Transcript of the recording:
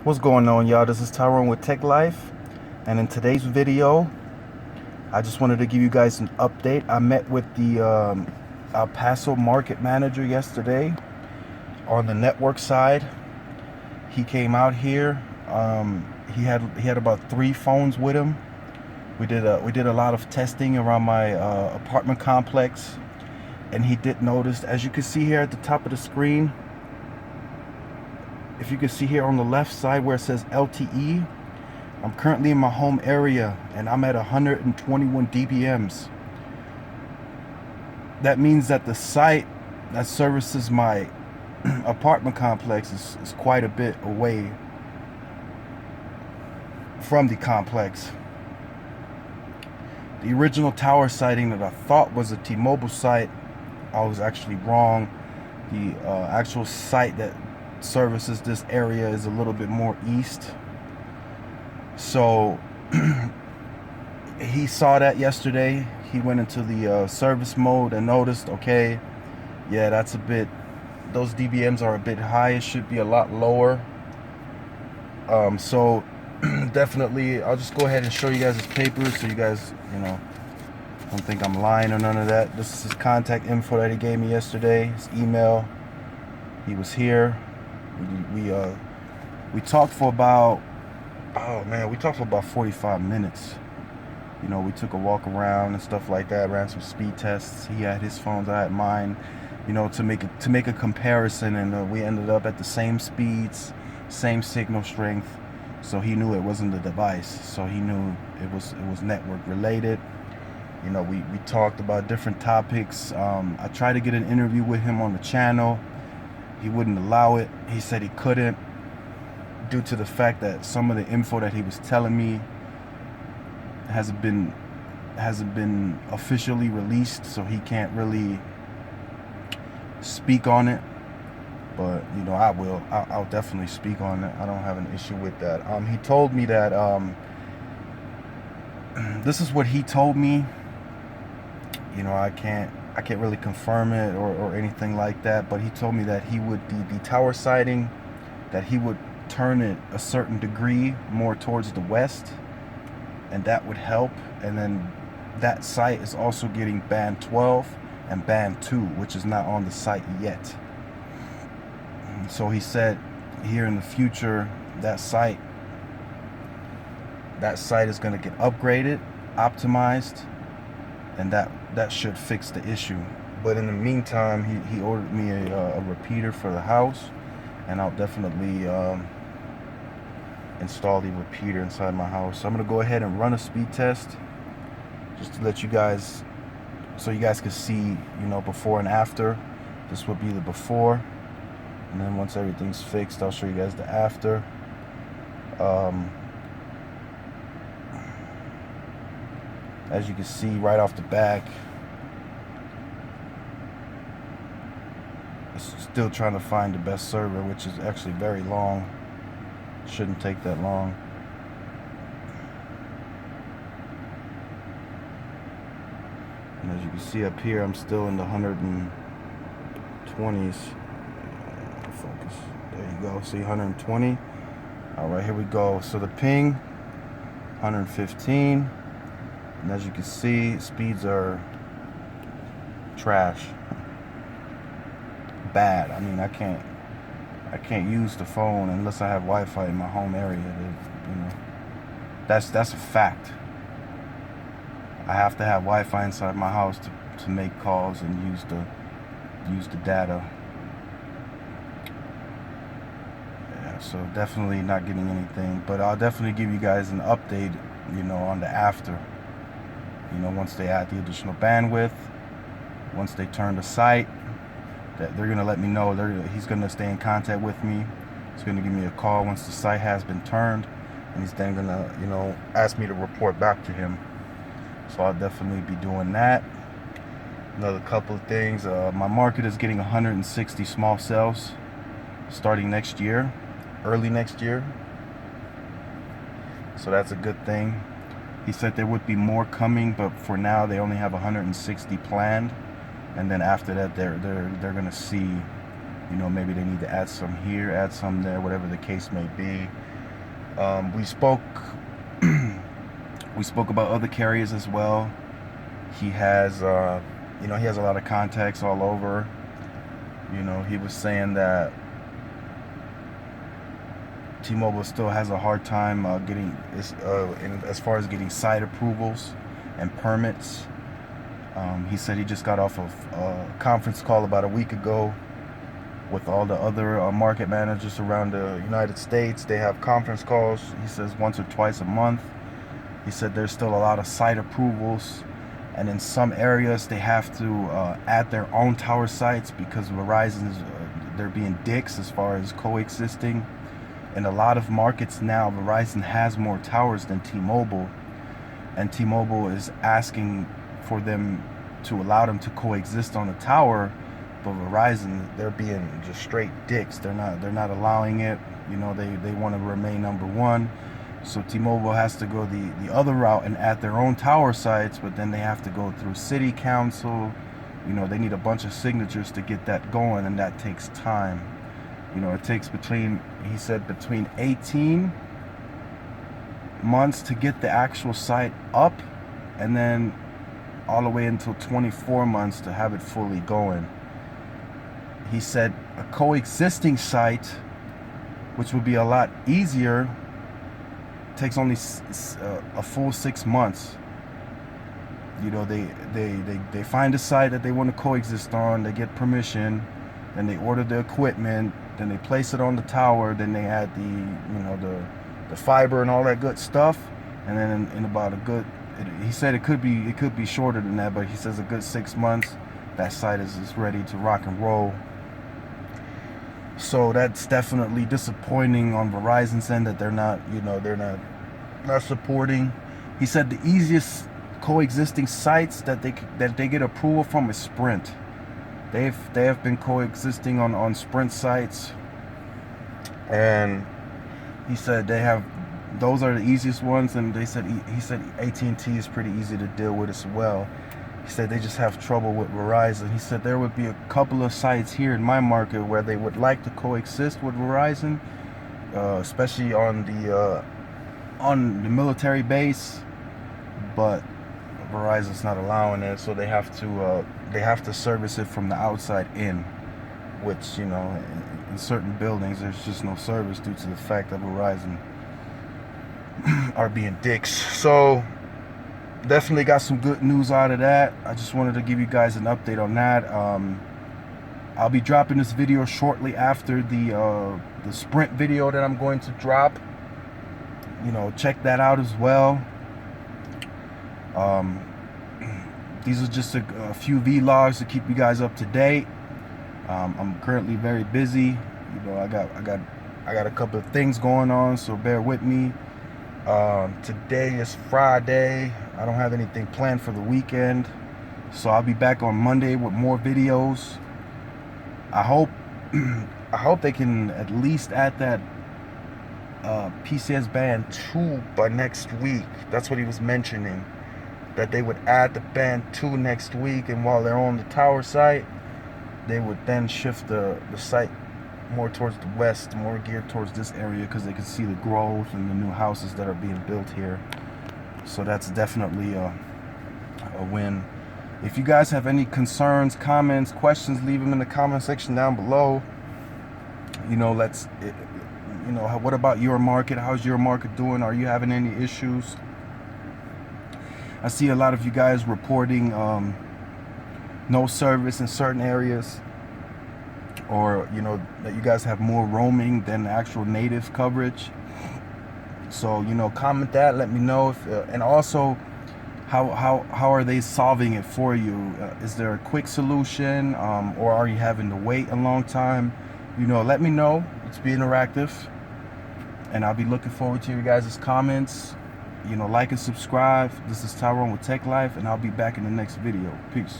What's going on, y'all? This is Tyrone with Tech Life, and in today's video I just wanted to give you guys an update. I met with the El Paso market manager yesterday on the network side. He came out here. He had about 3 phones with him. We did a lot of testing around my apartment complex, and he did notice, as you can see here at the top of the screen, if you can see here on the left side where it says LTE, I'm currently in my home area and I'm at 121 dBms. That means that the site that services my apartment complex is quite a bit away from the complex. The original tower sighting that I thought was a T-Mobile site, I was actually wrong. The actual site that services this area is a little bit more east. So he saw that yesterday. He went into the service mode and noticed, okay, yeah, that's a bit, those dBms are a bit high. It should be a lot lower. So definitely, I'll just go ahead and show you guys his papers so you guys, don't think I'm lying or none of that. This is his contact info that he gave me yesterday, his email. He was here. We talked for about, we talked for about 45 minutes. We took a walk around and stuff like that, ran some speed tests. He had his phones, I had mine, to make a comparison, and we ended up at the same speeds, same signal strength. So he knew it wasn't the device. So he knew it was network related. We talked about different topics. I tried to get an interview with him on the channel. He wouldn't allow it. He said he couldn't, due to the fact that some of the info that he was telling me hasn't been officially released, so he can't really speak on it. But I'll definitely speak on it. I don't have an issue with that. He told me that this is what he told me. I can't really confirm it or anything like that, but he told me that he would, the tower sighting, that he would turn it a certain degree more towards the west, and that would help. And then that site is also getting band 12 and band 2, which is not on the site yet. So he said here in the future that site is going to get upgraded, optimized, and that should fix the issue. But in the meantime, he ordered me a repeater for the house, and I'll definitely install the repeater inside my house. So I'm gonna go ahead and run a speed test just to let you guys, so you guys can see, before and after. This would be the before, and then once everything's fixed, I'll show you guys the after. As you can see right off the back, it's still trying to find the best server, which is actually very long. Shouldn't take that long. And as you can see up here, I'm still in the 120s. Focus. There you go. See, 120. All right, here we go. So the ping, 115. And as you can see, speeds are trash. Bad. I mean, I can't use the phone unless I have Wi-Fi in my home area. That's a fact. I have to have Wi-Fi inside my house to make calls and use the data. Yeah, so definitely not getting anything, but I'll definitely give you guys an update, on the after. Once they add the additional bandwidth, once they turn the site, that they're gonna let me know. He's gonna stay in contact with me. He's gonna give me a call once the site has been turned, and he's then gonna, ask me to report back to him. So I'll definitely be doing that. Another couple of things. My market is getting 160 small cells starting next year, early next year. So that's a good thing. He said there would be more coming, but for now they only have 160 planned, and then after that they're gonna see You know, maybe they need to add some here, add some there, whatever the case may be. We spoke we spoke about other carriers as well. He has you know, he has a lot of contacts all over. You know, he was saying that T-Mobile still has a hard time getting as far as getting site approvals and permits. He said he just got off of a conference call about a week ago with all the other market managers around the United States. They have conference calls, he says, once or twice a month. He said there's still a lot of site approvals, and in some areas they have to add their own tower sites because Verizon is they're being dicks as far as coexisting. In a lot of markets now, Verizon has more towers than T-Mobile, and T-Mobile is asking for them to allow them to coexist on the tower, but Verizon, they're being just straight dicks. They're not allowing it. You know, they want to remain number one. So T-Mobile has to go the other route and add their own tower sites, but then they have to go through city council. You know, they need a bunch of signatures to get that going, and that takes time. You know, it takes he said between 18 months to get the actual site up, and then all the way until 24 months to have it fully going. He said a coexisting site, which would be a lot easier, takes only a full 6 months. You know, they find a site that they want to coexist on, they get permission, then they order the equipment, then they place it on the tower, then they add the fiber and all that good stuff, and then in about a good, he said it could be shorter than that, but he says a good 6 months, that site is ready to rock and roll. So that's definitely disappointing on Verizon's end that they're not supporting. He said the easiest coexisting sites that they get approval from is Sprint. They have been coexisting on Sprint sites, and he said those are the easiest ones, and he said AT&T is pretty easy to deal with as well. He said they just have trouble with Verizon. He said there would be a couple of sites here in my market where they would like to coexist with Verizon, especially on the military base, but Verizon's not allowing it, so they have to service it from the outside in, which, you know, in certain buildings there's just no service due to the fact that Verizon are being dicks. So definitely got some good news out of that. I just wanted to give you guys an update on that. I'll be dropping this video shortly after the Sprint video that I'm going to drop. You know, check that out as well. These are just a few vlogs to keep you guys up to date. I'm currently very busy. You know, I got a couple of things going on, so bear with me. Today is Friday. I don't have anything planned for the weekend, so I'll be back on Monday with more videos. I hope they can at least add that PCS band 2 by next week. That's what he was mentioning, that they would add the band 2 next week, and while they're on the tower site, they would then shift the site more towards the west, more geared towards this area, because they can see the growth and the new houses that are being built here. So that's definitely a win. If you guys have any concerns, comments, questions, leave them in the comment section down below. You know, what about your market? How's your market doing? Are you having any issues? I see a lot of you guys reporting no service in certain areas, or, you know, that you guys have more roaming than actual native coverage. So, you know, comment that, let me know if and also how are they solving it for you? Is there a quick solution, or are you having to wait a long time? You know, let me know. Let's be interactive, and I'll be looking forward to your guys' comments. You know, like and subscribe. This is Tyrone with Tech Life, and I'll be back in the next video. Peace.